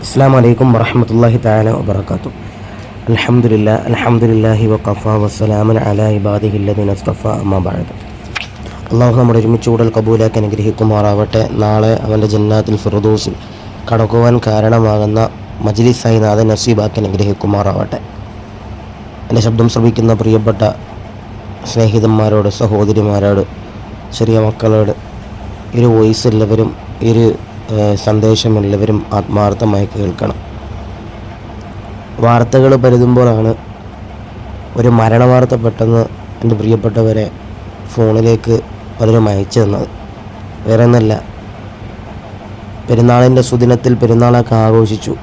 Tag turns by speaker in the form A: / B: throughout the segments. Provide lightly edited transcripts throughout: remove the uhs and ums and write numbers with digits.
A: അസ്സലാമു അലൈക്കും വറഹ്മത്തുള്ളാഹി തആല വബറകാതുഹു. അൽഹംദുലില്ലാഹി വഖഫ വസ്സലാമുൻ അലാ ഇബാദിഹില്ലദീന ഇസ്തഫ അമ്മാ ബഅദ്. അല്ലാഹു നമ്മുടെ ഒരുമിച്ച് കൂടൽ കബൂലാക്കി അനുഗ്രഹിക്കുമാറാവട്ടെ. നാളെ അവൻ്റെ ജന്നാത്തുൽ ഫിർദൗസിൽ കടക്കുവാൻ കാരണമാകുന്ന മജ്ലിസായി നാഥൻ നസീബാക്കി അനുഗ്രഹിക്കുമാറാവട്ടെ. എൻ്റെ ശബ്ദം ശ്രവിക്കുന്ന പ്രിയപ്പെട്ട സ്നേഹിതന്മാരോട്, സഹോദരിമാരോട്, ചെറിയ മക്കളോട്, ഒരു വോയിസ് ഉള്ളവരും ഒരു സന്ദേശമുള്ളവരും ആത്മാർത്ഥമായി കേൾക്കണം. വാർത്തകൾ പരതുമ്പോഴാണ് ഒരു മരണവാർത്ത പെട്ടെന്ന് എൻ്റെ പ്രിയപ്പെട്ടവരെ ഫോണിലേക്ക് പലരും അയച്ചു തന്നത്. വേറെ ഒന്നല്ല, പെരുന്നാളിൻ്റെ സുദിനത്തിൽ പെരുന്നാളൊക്കെ ആഘോഷിച്ചു.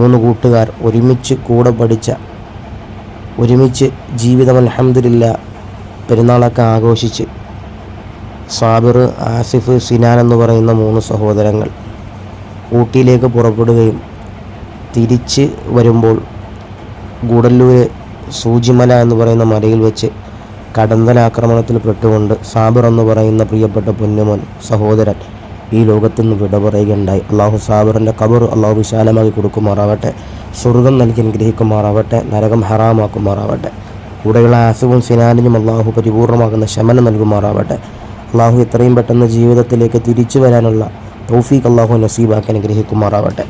A: 3 കൂട്ടുകാർ ഒരുമിച്ച് കൂടെ പഠിച്ച, ഒരുമിച്ച് ജീവിതം അൽഹംദുലില്ലാ പെരുന്നാളൊക്കെ ആഘോഷിച്ച് സാബിർ, ആസിഫ്, സിനാൻ എന്ന് പറയുന്ന 3 സഹോദരങ്ങൾ ഊട്ടിയിലേക്ക് പുറപ്പെടുകയും തിരിച്ച് വരുമ്പോൾ ഗൂഡല്ലൂർ സൂചിമല എന്ന് പറയുന്ന മലയിൽ വെച്ച് കടന്തലാക്രമണത്തിൽ പെട്ടുകൊണ്ട് സാബിർ എന്ന് പറയുന്ന പ്രിയപ്പെട്ട പൊന്നുമോൻ സഹോദരൻ ഈ ലോകത്തു നിന്ന് വിട പറയുകയുണ്ടായി. അള്ളാഹു സാബിറിൻ്റെ ഖബർ അള്ളാഹു വിശാലമാക്കി കൊടുക്കുമാറാവട്ടെ, സ്വർഗം നൽകി അനുഗ്രഹിക്കുമാറാവട്ടെ, നരകം ഹറാമാക്കുമാറാവട്ടെ. കൂടെയുള്ള ആസിഫും സിനാനിനും അള്ളാഹു പരിപൂർണമാകുന്ന ശമനം നൽകുമാറാവട്ടെ. അള്ളാഹു എത്രയും പെട്ടെന്ന് ജീവിതത്തിലേക്ക് തിരിച്ചു വരാനുള്ള തൗഫീഖ് അള്ളാഹു നസീബാക്കി അനുഗ്രഹിക്കുമാറാവട്ടെ.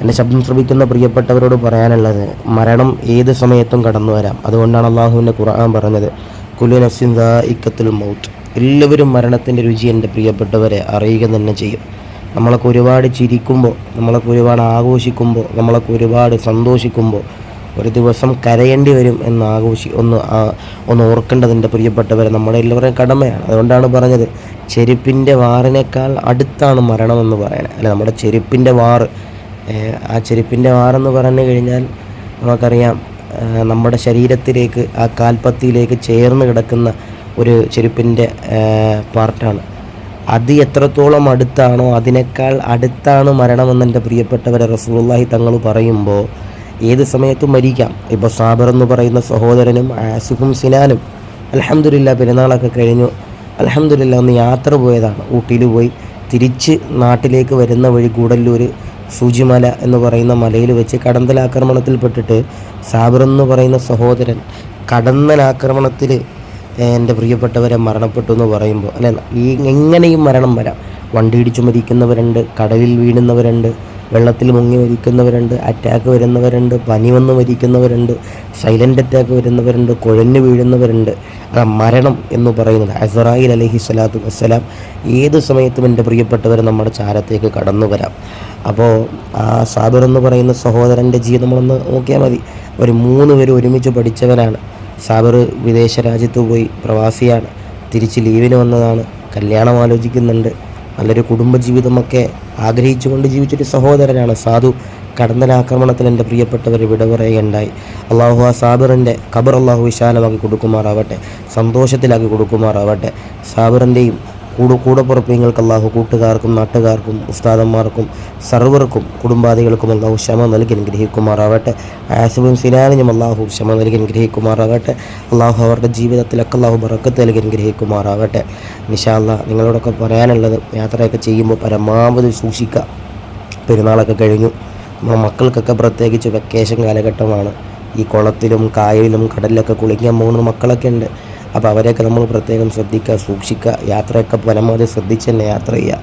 A: എൻ്റെ ശബ്ദം ശ്രവിക്കുന്ന പ്രിയപ്പെട്ടവരോട് പറയാനുള്ളത്, മരണം ഏത് സമയത്തും കടന്നു വരാം. അതുകൊണ്ടാണ് അള്ളാഹുവിൻ്റെ ഖുർആൻ പറഞ്ഞത്, കുല്ലു നഫ്സിൻ ദാഇഖത്തുൽ മൗത്ത്. എല്ലാവരും മരണത്തിൻ്റെ രുചി എൻ്റെ പ്രിയപ്പെട്ടവരെ അറിയുക തന്നെ ചെയ്യും. നമ്മളൊക്കെ ഒരുപാട് ചിരിക്കുമ്പോൾ, നമ്മളൊക്കെ ഒരുപാട് ആഘോഷിക്കുമ്പോൾ, നമ്മളൊക്കെ ഒരുപാട് സന്തോഷിക്കുമ്പോൾ ഒരു ദിവസം കരയേണ്ടി വരും എന്ന് ഒന്ന് ഓർക്കേണ്ടതിൻ്റെ പ്രിയപ്പെട്ടവരെ നമ്മുടെ എല്ലാവരുടെയും കടമയാണ്. അതുകൊണ്ടാണ് പറഞ്ഞത്, ചെരുപ്പിൻ്റെ വാറിനേക്കാൾ അടുത്താണ് മരണമെന്ന് പറയുന്നത്. അല്ല, നമ്മുടെ ചെരുപ്പിൻ്റെ വാറ്, ആ ചെരുപ്പിൻ്റെ വാറെന്ന് പറഞ്ഞു കഴിഞ്ഞാൽ നമുക്കറിയാം, നമ്മുടെ ശരീരത്തിലേക്ക്, ആ കാൽപ്പത്തിയിലേക്ക് ചേർന്ന് കിടക്കുന്ന ഒരു ചെരുപ്പിൻ്റെ പാർട്ടാണ്. അത് എത്രത്തോളം അടുത്താണോ അതിനേക്കാൾ അടുത്താണ് മരണമെന്ന് എൻ്റെ പ്രിയപ്പെട്ടവരെ റസൂലുള്ളാഹി തങ്ങൾ പറയുമ്പോൾ ഏത് സമയത്തും മരിക്കാം. ഇപ്പോൾ സാബിർ എന്ന് പറയുന്ന സഹോദരനും ആസിഫും സിനാനും അൽഹംദുലില്ലാ പെരുന്നാളൊക്കെ കഴിഞ്ഞു അൽഹംദുലില്ലാ ഒന്ന് യാത്ര പോയതാണ്. ഊട്ടിയിൽ പോയി തിരിച്ച് നാട്ടിലേക്ക് വരുന്ന വഴി ഗൂഡല്ലൂർ സൂചിമല എന്ന് പറയുന്ന മലയിൽ വെച്ച് കടന്തലാക്രമണത്തിൽപ്പെട്ടിട്ട് സാബിർ എന്ന് പറയുന്ന സഹോദരൻ കടന്നലാക്രമണത്തിൽ എൻ്റെ പ്രിയപ്പെട്ടവരെ മരണപ്പെട്ടു എന്ന് പറയുമ്പോൾ, അല്ലെ, എങ്ങനെയും മരണം വരാം. വണ്ടി ഇടിച്ചു മരിക്കുന്നവരുണ്ട്, കടലിൽ വീഴുന്നവരുണ്ട്, വെള്ളത്തിൽ മുങ്ങി മരിക്കുന്നവരുണ്ട്, അറ്റാക്ക് വരുന്നവരുണ്ട്, പനി വന്ന് മരിക്കുന്നവരുണ്ട്, സൈലൻ്റ് അറ്റാക്ക് വരുന്നവരുണ്ട്, കുഴഞ്ഞു വീഴുന്നവരുണ്ട്. മരണം എന്ന് പറയുന്നത് അസ്റായീൽ അലൈഹിസ്സലാത്തു വസ്സലാം ഏത് സമയത്തും എൻ്റെ പ്രിയപ്പെട്ടവർ നമ്മുടെ ചാരത്തേക്ക് കടന്നു വരാം. അപ്പോൾ ആ സാബിർ എന്ന് പറയുന്ന സഹോദരൻ്റെ ജീവിതം നമ്മളൊന്ന് നോക്കിയാൽ മതി. അവർ 3 പേര് ഒരുമിച്ച് പഠിച്ചവരാണ്. സാബിർ വിദേശ രാജ്യത്ത് പോയി പ്രവാസിയാണ്, തിരിച്ച് ലീവിന് വന്നതാണ്, കല്യാണം ആലോചിക്കുന്നുണ്ട്, നല്ലൊരു കുടുംബജീവിതമൊക്കെ ആഗ്രഹിച്ചുകൊണ്ട് ജീവിച്ചൊരു സഹോദരനാണ്. സാധു കടന്നലാക്രമണത്തിൽ എൻ്റെ പ്രിയപ്പെട്ടവർ വിട പറയുകയുണ്ടായി. അള്ളാഹു ആ സാബിറിൻ്റെ ഖബർ അള്ളാഹു വിശാലമാക്കി കൊടുക്കുമാറാവട്ടെ, സന്തോഷത്തിലാക്കി കൊടുക്കുമാറാവട്ടെ. സാബിറിൻ്റെയും കൂടപ്പുറപ്പിങ്ങൾക്ക് അള്ളാഹു കൂട്ടുകാർക്കും നാട്ടുകാർക്കും ഉസ്താദന്മാർക്കും സർവർക്കും കുടുംബാദികൾക്കും അള്ളാഹു ക്ഷമ നൽകി അനുഗ്രഹിക്കുമാറാവട്ടെ. ആസിഫും സിനാനിനും അള്ളാഹു ക്ഷമ നൽകി അനുഗ്രഹിക്കുമാറാവട്ടെ. അള്ളാഹു അവരുടെ ജീവിതത്തിലൊക്കെ അള്ളാഹു ബറക്കത്ത് നൽകി അനുഗ്രഹിക്കുമാറാവട്ടെ. ഇൻഷാ അല്ലാഹ് നിങ്ങളോടൊക്കെ പറയാനുള്ളത്, യാത്രയൊക്കെ ചെയ്യുമ്പോൾ പരമാവധി സൂക്ഷിക്കുക. പെരുന്നാളൊക്കെ കഴിഞ്ഞു, നമ്മുടെ മക്കൾക്കൊക്കെ പ്രത്യേകിച്ച് വെക്കേഷൻ കാലഘട്ടമാണ്. ഈ കുളത്തിലും കായലിലും കടലിലൊക്കെ കുളിക്കാൻ പോകുന്ന മക്കളൊക്കെ ഉണ്ട്. അപ്പോൾ അവരെയൊക്കെ നമ്മൾ പ്രത്യേകം ശ്രദ്ധിക്കുക, സൂക്ഷിക്കുക. യാത്രയൊക്കെ പരമാവധി ശ്രദ്ധിച്ച് തന്നെ യാത്ര ചെയ്യുക.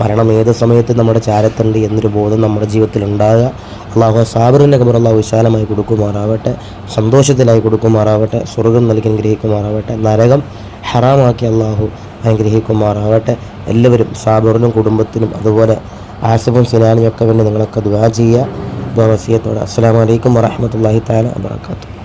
A: മരണം ഏത് സമയത്ത് നമ്മുടെ ചാരത്തുണ്ട് എന്നൊരു ബോധം നമ്മുടെ ജീവിതത്തിൽ ഉണ്ടാകുക. അള്ളാഹു സാബിറിൻ്റെ ഖബർ അള്ളാഹു വിശാലമായി കൊടുക്കുമാറാവട്ടെ, സന്തോഷത്തിലായി കൊടുക്കുമാറാവട്ടെ, സ്വർഗം നൽകി അനുഗ്രഹിക്കുമാറാവട്ടെ, നരകം ഹറാമാക്കി അള്ളാഹു അനുഗ്രഹിക്കുമാറാവട്ടെ. എല്ലാവരും സാബിറിനും കുടുംബത്തിനും അതുപോലെ ആസിഫും സിനാനും ഒക്കെ വേണ്ടി നിങ്ങളൊക്കെ ദുആ ചെയ്യുക. വസിയത്തോടെ. അസ്സലാമു അലൈക്കും വറഹ്മത്തുള്ളാഹി തആല വബറകാതുഹു.